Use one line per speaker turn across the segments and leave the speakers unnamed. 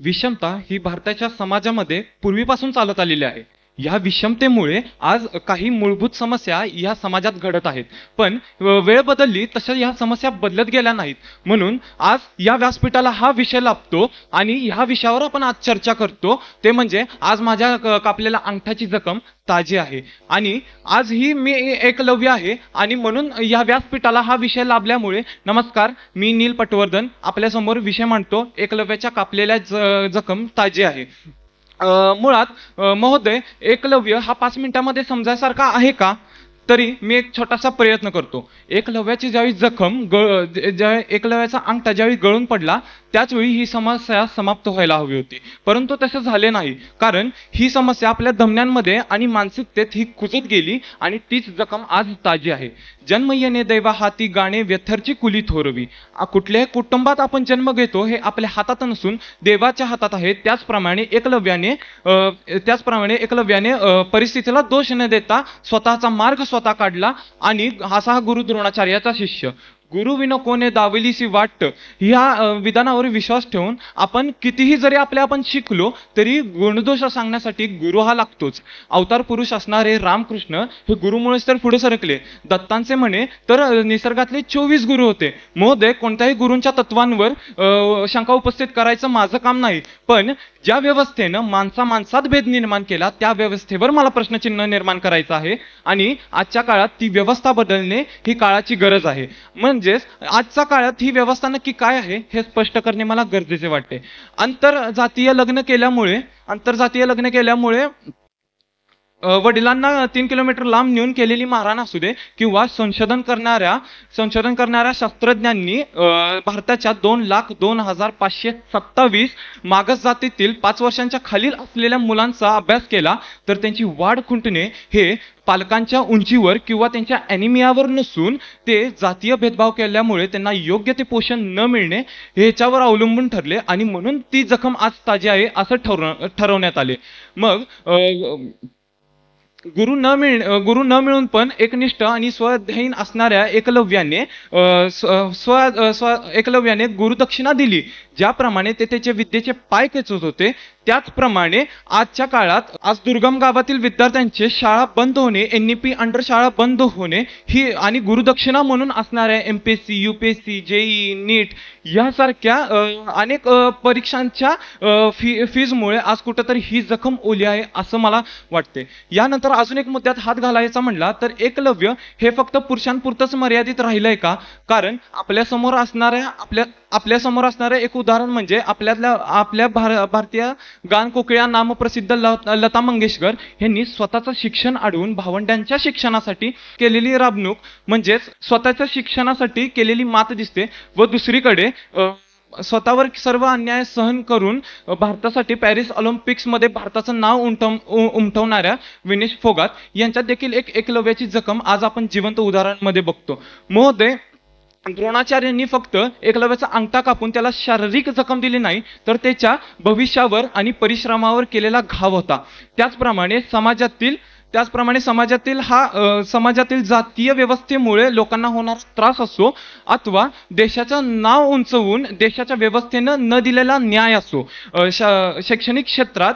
विषमता ही भारताच्या समाजामध्ये पूर्वीपासून चालत आलेली आहे. या विषमतेमुळे आज काही मूलभूत समस्या या समाजात घडत आहेत, पण वेळ बदलली तशा या समस्या बदलत गेल्या नाहीत. म्हणून आज या व्यासपीठाला हा विषय लाभतो आणि ह्या विषयावर आपण आज चर्चा करतो. ते म्हणजे आज माझ्या कापलेल्या अंगठाची जखम ताजी आहे आणि आज ही मी एकलव्य आहे आणि म्हणून या व्यासपीठाला हा विषय लाभल्यामुळे नमस्कार, मी नील पटवर्धन आपल्यासमोर विषय मांडतो. एकलव्याच्या कापलेल्या जखम ताजी आहे. मुळात महोदय, एकलव्य हा 5 मिनिटांमध्ये समजायसारखा आहे का? तरी मी एक छोटासा प्रयत्न करतो. एकलव्याची ज्यावेळी जखम एकलव्याचा अंगठा ज्यावेळी गळून पडला त्याचवेळी ही समस्या समाप्त व्हायला हवी होती, परंतु तसे झाले नाही. कारण ही समस्या आपल्या धमन्यांमध्ये आणि मानसिकतेत ही कुजत गेली आणि तीच जखम आज ताजी आहे. जन्म येणे दैवा हाती गाणे व्यथरची कुली थोरवी. कुठल्याही कुटुंबात आपण जन्म घेतो हे आपल्या हातात नसून देवाच्या हातात आहे. त्याचप्रमाणे एकलव्याने परिस्थितीला दोष न देता स्वतःचा मार्ग स्वतः काढला आणि हा गुरु द्रोणाचार्याचा शिष्य. गुरु विनो कोणे दावलीसी वाट ह्या विधानावर विश्वास ठेवून आपण कितीही जरी आपण शिकलो तरी गुणदोष सांगण्यासाठी गुरु हा लागतोच. अवतार पुरुष असणारे रामकृष्ण हे गुरुमुळेच तर पुढे सरकले. दत्तांचे म्हणे तर निसर्गातले 24 गुरु होते. महोदय, कोणत्याही गुरूंच्या तत्वांवर शंका उपस्थित करायचं माझं काम नाही, पण ज्या व्यवस्थेनं माणसात भेद निर्माण केला त्या व्यवस्थेवर मला प्रश्नचिन्ह निर्माण करायचं आहे आणि आजच्या काळात ती व्यवस्था बदलणे ही काळाची गरज आहे. म्हणजेच आजच्या काळात ही व्यवस्था नक्की काय आहे हे स्पष्ट करणे मला गरजेचे वाटते. आंतरजातीय लग्न केल्यामुळे वडिलांना 3 किलोमीटर लांब नेऊन केलेली मारहाण असू दे किंवा संशोधन करणाऱ्या शास्त्रज्ञांनी भारताच्या 2,02,527 मागास जातीतील 5 वर्षांच्या खालील असलेल्या मुलांचा अभ्यास केला तर त्यांची वाढ खुंटणे हे पालकांच्या उंचीवर किंवा त्यांच्या ॲनिमियावर नसून ते जातीय भेदभाव केल्यामुळे त्यांना योग्य ते पोषण न मिळणे ह्याच्यावर अवलंबून ठरले आणि म्हणून ती जखम आज ताजी आहे असं ठरवण्यात आले. मग गुरु न मिळून पण एकनिष्ठ आणि स्वाध्यायीन असणाऱ्या एकलव्याने गुरुदक्षिणा दिली. ज्याप्रमाणे ते त्याचे विद्येचे पाय खेचत होते त्याचप्रमाणे आजच्या काळात आज दुर्गम गावातील विद्यार्थ्यांचे शाळा बंद होणे, NEP अंडर शाळा बंद होणे ही आणि गुरुदक्षिणा म्हणून असणाऱ्या MPSC, UPSC, JEE, NEET यासारख्या अनेक परीक्षांच्या फीजमुळे आज कुठेतरी ही जखम ओली आहे असं मला वाटते. यानंतर अजून एक मुद्द्यात हात घालायचा म्हणला तर एकलव्य हे फक्त पुरुषांपुरतच मर्यादित राहिलंय का? कारण आपल्या समोर असणारे एक उदाहरण म्हणजे आपल्या भारतीय गान कोकिळा नामप्रसिद्ध लता मंगेशकर यांनी स्वतःचं शिक्षण अडवून भावंडांच्या शिक्षणासाठी केलेली राबणूक म्हणजेच स्वतःच्या शिक्षणासाठी केलेली मात दिसते. व दुसरीकडे स्वतःवर सर्व अन्याय सहन करून भारतासाठी पॅरिस ऑलिम्पिक्समध्ये भारताचं नाव उमटवणाऱ्या विनेश फोगाट यांच्यात देखील एक एकलव्याची जखम आज आपण जिवंत उदाहरणामध्ये बघतो. महोदय, द्रोणाचार्यांनी फक्त एकलव्याचा अंगठा कापून त्याला शारीरिक जखम दिली नाही तर त्याच्या भविष्यावर आणि परिश्रमावर केलेला घाव होता. त्याचप्रमाणे समाजातील जातीय व्यवस्थेमुळे लोकांना होणारा त्रास असो अथवा देशाचं नाव उंचवून देशाच्या व्यवस्थेनं न दिलेला न्याय असो, शैक्षणिक क्षेत्रात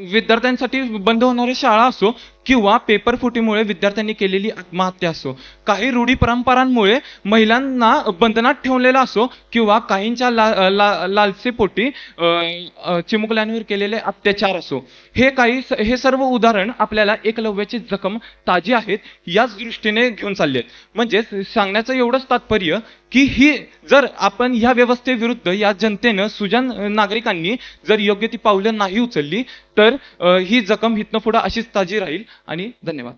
विद्यार्थ्यांसाठी बंद होणारी शाळा असो किंवा पेपर फुटीमुळे विद्यार्थ्यांनी केलेली आत्महत्या असो, काही रूढी परंपरांमुळे महिलांना बंधनात ठेवलेला असो किंवा काहींच्या लालसेपोटी चिमुकल्यांवर केलेले अत्याचार असो, हे सर्व उदाहरण आपल्याला एकलव्याची जखम ताजी आहेत याच दृष्टीने घेऊन चालले आहेत. म्हणजे सांगण्याचं एवढंच तात्पर्य की ही जर आपण ह्या व्यवस्थेविरुद्ध या जनतेनं सुजाण नागरिकांनी जर योग्य ती पावलं नाही उचलली तर ही जखम इथनं पुढे अशीच ताजी राहील. आणि धन्यवाद.